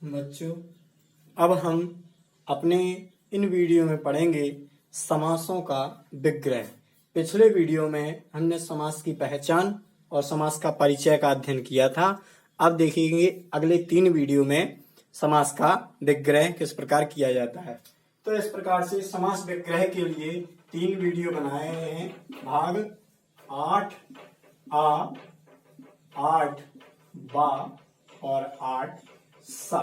बच्चों, अब हम अपने इन वीडियो में पढ़ेंगे समासों का विग्रह। पिछले वीडियो में हमने समास की पहचान और समास का परिचय का अध्ययन किया था। अब देखेंगे अगले 3 वीडियो में समास का विग्रह किस प्रकार किया जाता है। तो इस प्रकार से समास विग्रह के लिए 3 वीडियो बनाए गए हैं। भाग 8 आ, 8 बा और 8 सा।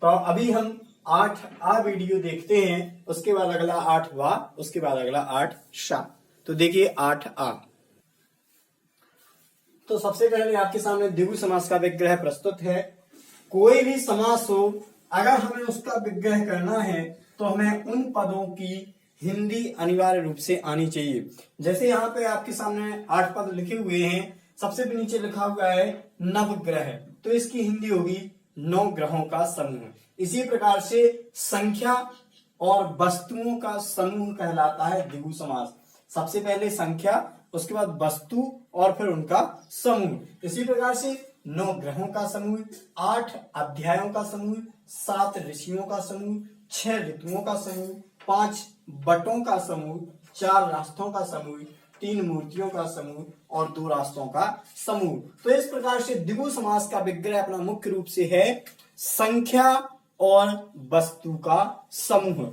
तो अभी हम 8 आ वीडियो देखते हैं, उसके बाद अगला 8 वा, उसके बाद अगला 8 शा। तो देखिए 8 आ। तो सबसे पहले आपके सामने द्विगु समास का विग्रह प्रस्तुत है। कोई भी समास हो, अगर हमें उसका विग्रह करना है तो हमें उन पदों की हिंदी अनिवार्य रूप से आनी चाहिए। जैसे यहाँ पे आपके सामने 8 पद लिखे हुए हैं। सबसे नीचे लिखा हुआ है नवग्रह, तो इसकी हिंदी होगी 9 ग्रहों का समूह। इसी प्रकार से संख्या और वस्तुओं का समूह कहलाता है द्विगु समास। सबसे पहले संख्या, उसके बाद वस्तु और फिर उनका समूह। इसी प्रकार से 9 ग्रहों का समूह, 8 अध्यायों का समूह, 7 ऋषियों का समूह, 6 ऋतुओं का समूह, 5 बटों का समूह, 4 रास्तों का समूह, 3 मूर्तियों का समूह और 2 रास्तों का समूह। तो इस प्रकार से द्विगु समास का विग्रह अपना मुख्य रूप से है संख्या और वस्तु का समूह।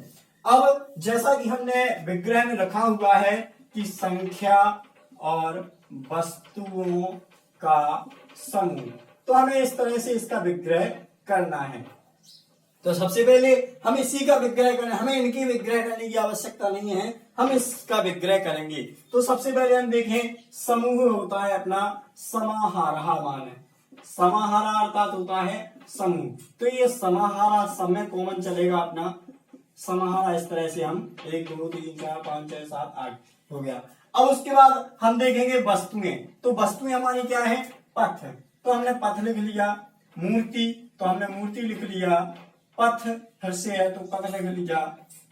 अब जैसा कि हमने विग्रह में रखा हुआ है कि संख्या और वस्तुओं का समूह, तो हमें इस तरह से इसका विग्रह करना है। तो सबसे पहले हम इसी का विग्रह करें, हमें इनकी विग्रह करने की आवश्यकता नहीं है, हम इसका विग्रह करेंगे। तो सबसे पहले हम देखें, समूह होता है अपना समाहारः, माने समाहारा अर्थात होता है समूह। तो ये समाहारा सब में कॉमन चलेगा अपना समाहारा। इस तरह से हम 1 2 3 4 5 6 7 8 हो गया। अब उसके बाद हम देखेंगे वस्तुएं। तो वस्तुएं हमारी क्या है? पथ, तो हमने पथ लिख लिया। मूर्ति, तो हमने मूर्ति लिख लिया। पथ फिर से है तो पथ लिख लिया।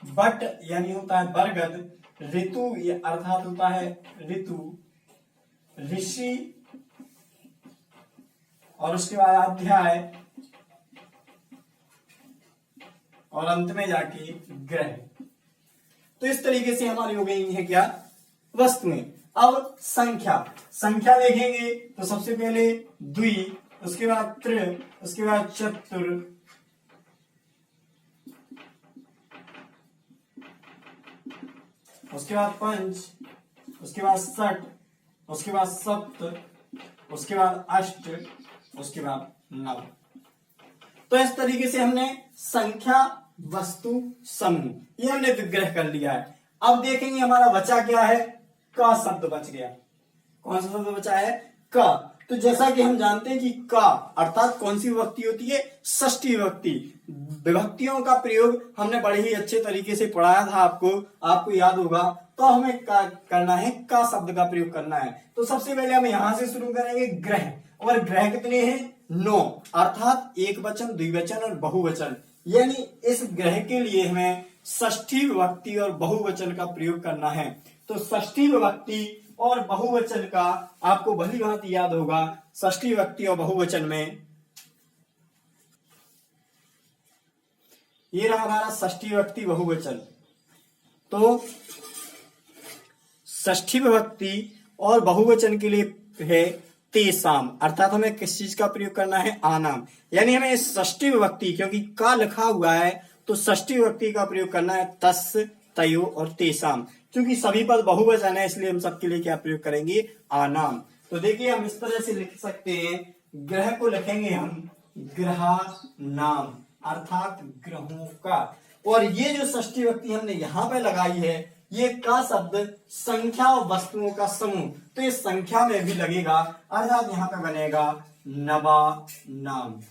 बट यानी होता है बरगद। ऋतु अर्थात होता है ऋतु। ऋषि और उसके बाद अध्याय और अंत में जाके ग्रह। तो इस तरीके से हमारी हो गई है क्या? वस्तुएं। अब संख्या, संख्या देखेंगे तो सबसे पहले द्वि, उसके बाद त्रि, उसके बाद चतुर, उसके बाद पंच, उसके बाद षट, उसके बाद सप्त, उसके बाद अष्ट, उसके बाद नव। तो इस तरीके से हमने संख्या, वस्तु, समूह, ये हमने विग्रह कर लिया है। अब देखेंगे हमारा बचा क्या है? का शब्द बच गया। कौन सा शब्द बचा है? का। तो जैसा कि हम जानते हैं कि का अर्थात कौन सी विभक्ति होती है? षष्ठी विभक्ति। विभक्तियों का प्रयोग हमने बड़े ही अच्छे तरीके से पढ़ाया था आपको याद होगा। तो हमें क्या करना है? का शब्द का प्रयोग करना है। तो सबसे पहले हम यहां से शुरू करेंगे ग्रह। और ग्रह कितने हैं? 9, अर्थात एक वचन, द्विवचन और बहुवचन। यानी इस ग्रह के लिए हमें षष्ठी विभक्ति और बहुवचन का प्रयोग करना है। तो षष्ठी विभक्ति और बहुवचन का आपको भली भांति याद होगा। षष्ठी विभक्ति और बहुवचन में ये रहा हमारा षष्ठी विभक्ति बहुवचन। तो षष्ठी विभक्ति और बहुवचन के लिए है तेसाम, अर्थात हमें किस चीज का प्रयोग करना है? आनाम। यानी हमें षष्ठी विभक्ति, क्योंकि का लिखा हुआ है तो षष्ठी विभक्ति का प्रयोग करना है तस्, तयो और तेसाम। क्योंकि सभी पद बहुवचन है इसलिए हम सबके लिए क्या प्रयोग करेंगे? आनाम। तो देखिए हम इस तरह से लिख सकते हैं, ग्रह को लिखेंगे हम ग्रहा नाम, अर्थात ग्रहों का। और ये जो षष्ठी विभक्ति हमने यहां पे लगाई है, ये का शब्द संख्या और वस्तुओं का समूह, तो इस संख्या में भी लगेगा, अर्थात यहां पे बनेगा नवा नाम।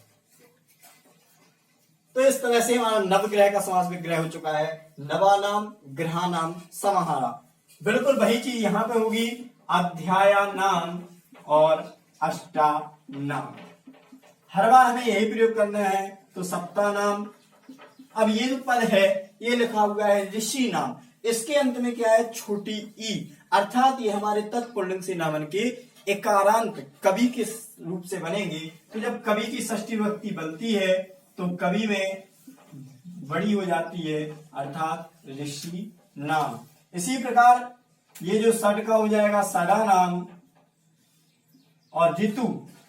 तो इस तरह से हमारा नवग्रह का समास विग्रह हो चुका है। नवा नाम, ग्रहा नाम, समाहारा। बिल्कुल वही चीज यहां पे होगी, अध्याया नाम और अष्टा नाम। हर बार हमें यही प्रयोग करना है। तो सप्ताह नाम। अब ये जो पद है ये लिखा हुआ है ऋषि नाम, इसके अंत में क्या है? छोटी ई, अर्थात ये हमारे तत्पुल्लिंग से नामन के एकारांत कवि के रूप से बनेंगे। तो जब कवि की षष्ठी विभक्ति बनती है तो कवि में बड़ी हो जाती है अर्थात ऋषि नाम। इसी प्रकार ये जो षड का हो जाएगा सड़ा नाम, और ऋतु,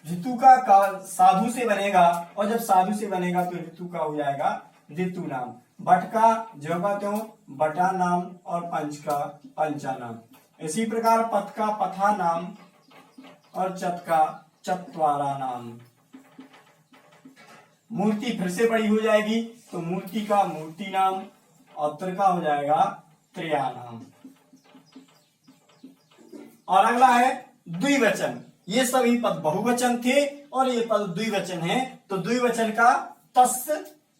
ऋतु का साधु से बनेगा, और जब साधु से बनेगा तो ऋतु का हो जाएगा ऋतु नाम। बट का ज्यों का त्यों बटा नाम, और पंच का पंचा नाम। इसी प्रकार पथ का पथा नाम, और चत का चत्वारा नाम। मूर्ति फिर से बड़ी हो जाएगी तो मूर्ति का मूर्ति नाम, और त्र का हो जाएगा त्रया नाम। और अगला है द्विवचन। ये सभी पद बहुवचन थे और ये पद द्विवचन है, तो द्विवचन का तस्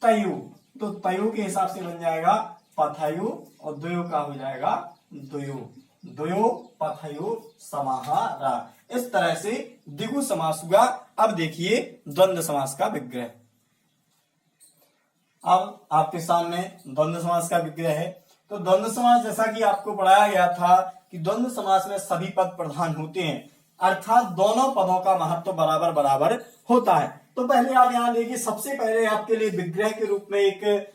तयु, तो तयु के हिसाब से बन जाएगा पथयु, और द्वयो का हो जाएगा द्वयो, द्वयो पथयो समाहारा। इस तरह से द्विगु समास हुआ। अब देखिए द्वंद्व समास का विग्रह। अब आपके सामने द्वंद्व समास का विग्रह है। तो द्वंद्व समास जैसा कि आपको पढ़ाया गया था कि द्वंद्व समास में सभी पद प्रधान होते हैं, अर्थात दोनों पदों का महत्व बराबर बराबर होता है। तो पहले आप यहाँ देखिए, सबसे पहले आपके लिए विग्रह के रूप में एक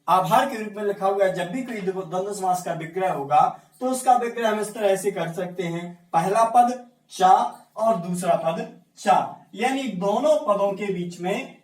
आभार के रूप में लिखा हुआ है। जब भी कोई द्वंद्व समास का विग्रह होगा तो उसका विग्रह हम इस तरह से कर सकते हैं, पहला पद चा और दूसरा पद चा, यानी दोनों पदों के बीच में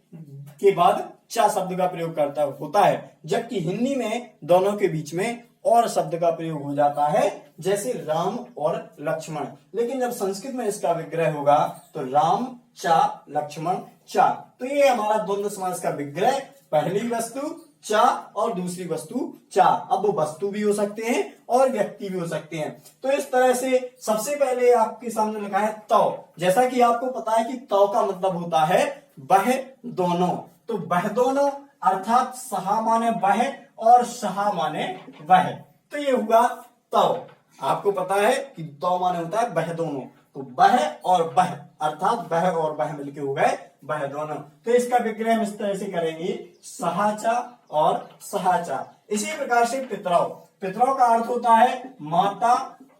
के बाद चा शब्द का प्रयोग करता होता है। जबकि हिंदी में दोनों के बीच में और शब्द का प्रयोग हो जाता है, जैसे राम और लक्ष्मण। लेकिन जब संस्कृत में इसका विग्रह होगा तो राम चा लक्ष्मण चा। तो ये हमारा द्वंद्व समास का विग्रह, पहली वस्तु चा और दूसरी वस्तु चा। अब वो वस्तु भी हो सकते हैं और व्यक्ति भी हो सकते हैं। तो इस तरह से सबसे पहले आपके सामने लिखा है तौ। जैसा कि आपको पता है कि तौ का मतलब होता है वह दोनों, तो वह दोनों अर्थात सहा माने वह और सहा माने वह, तो ये हुआ तौ। आपको पता है कि तौ माने होता है वह दोनों, तो वह और वह अर्थात वह और वह मिलके हो गए वह दोनों। तो इसका विग्रह हम इस तरह से करेंगे, सहाचा और सहाचा। इसी प्रकार से पितरौ, पितरौ का अर्थ होता है माता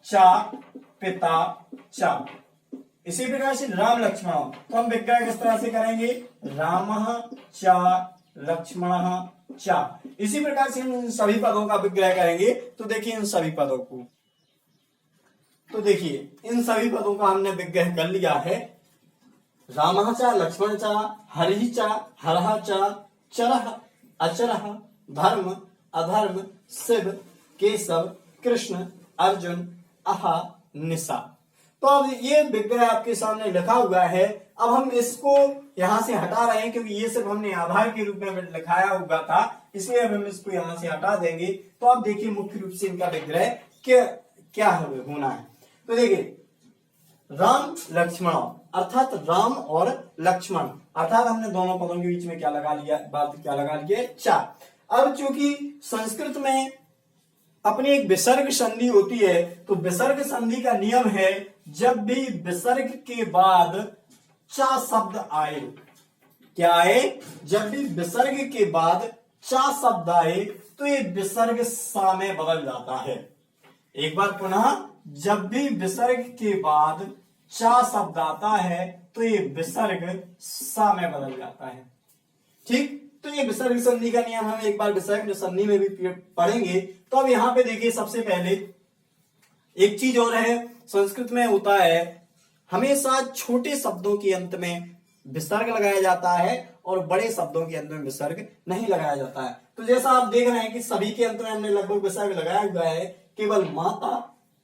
चा पिता चा। इसी प्रकार से राम लक्ष्मण, तो हम विग्रह किस तरह से करेंगे, रामः चा लक्ष्मणः चा। इसी प्रकार से हम इन सभी पदों का विग्रह करेंगे। तो देखिए इन सभी पदों को, तो देखिए इन सभी पदों का हमने विग्रह कर लिया है। रामः चा लक्ष्मण चा हरिः चा हरः चा चरः अचरः धर्म अधर्म शिव केशव कृष्ण अर्जुन अहा निशा। तो अब ये विग्रह आपके सामने लिखा हुआ है। अब हम इसको यहां से हटा रहे हैं क्योंकि ये सिर्फ हमने आभार के रूप में लिखाया हुआ था, इसलिए अब हम इसको यहां से हटा देंगे। तो आप देखिए मुख्य रूप से इनका विग्रह क्या होना है। तो देखिए राम लक्ष्मण अर्थात राम और लक्ष्मण, अर्थात हमने दोनों पदों के बीच में क्या लगा लिया, बात क्या लगा लिया, चा। अब चूंकि संस्कृत में अपनी एक विसर्ग संधि होती है, तो विसर्ग संधि का नियम है जब भी विसर्ग के बाद चा शब्द आए, क्या आए, जब भी विसर्ग के बाद चा शब्द आए तो ये विसर्ग सा में बदल जाता है। एक बार पुनः, जब भी विसर्ग के बाद चा शब्द आता है तो ये विसर्ग सा में बदल जाता है। ठीक, तो ये विसर्ग संधि का नियम हम एक बार विसर्ग संधि में भी पढ़ेंगे। तो अब यहाँ पे देखिए सबसे पहले एक चीज और है, संस्कृत में होता है हमेशा छोटे शब्दों के अंत में विसर्ग लगाया जाता है और बड़े शब्दों के अंत में विसर्ग नहीं लगाया जाता है। तो जैसा आप देख रहे हैं कि सभी के अंत में हमने लगभग विसर्ग लगाया हुआ है, केवल माता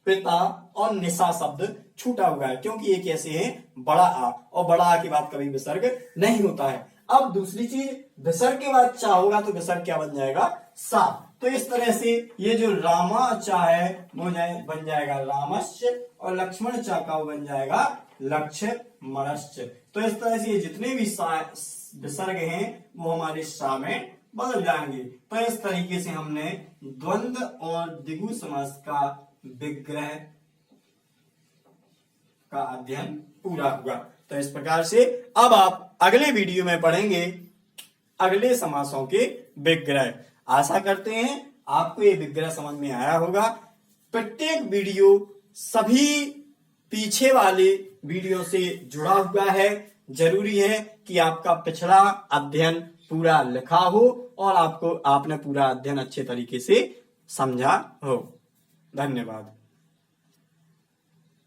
पिता और निशा शब्द छूटा हुआ है, क्योंकि ये कैसे है, बड़ा आ, और बड़ा आ के बाद कभी विसर्ग नहीं होता है। अब दूसरी चीज, विसर्ग के बाद चा होगा तो विसर्ग क्या बन जाएगा, सा। तो इस तरह से ये जो रामा चा है वो बन जाएगा रामश्च, और लक्ष्मण चा का वो बन जाएगा लक्ष्मणश्च। तो इस तरह से ये जितने भी विसर्ग हैं वो हमारे सा में बदल जाएंगे। तो इस तरीके से हमने द्वंद्व और द्विगु समास का विग्रह का अध्ययन पूरा हुआ। तो इस प्रकार से अब आप अगले वीडियो में पढ़ेंगे अगले समासों के विग्रह। आशा करते हैं आपको ये विग्रह समझ में आया होगा। प्रत्येक वीडियो सभी पीछे वाले वीडियो से जुड़ा हुआ है। जरूरी है कि आपका पिछड़ा अध्ययन पूरा लिखा हो और आपने पूरा अध्ययन अच्छे तरीके से समझा हो। धन्यवाद।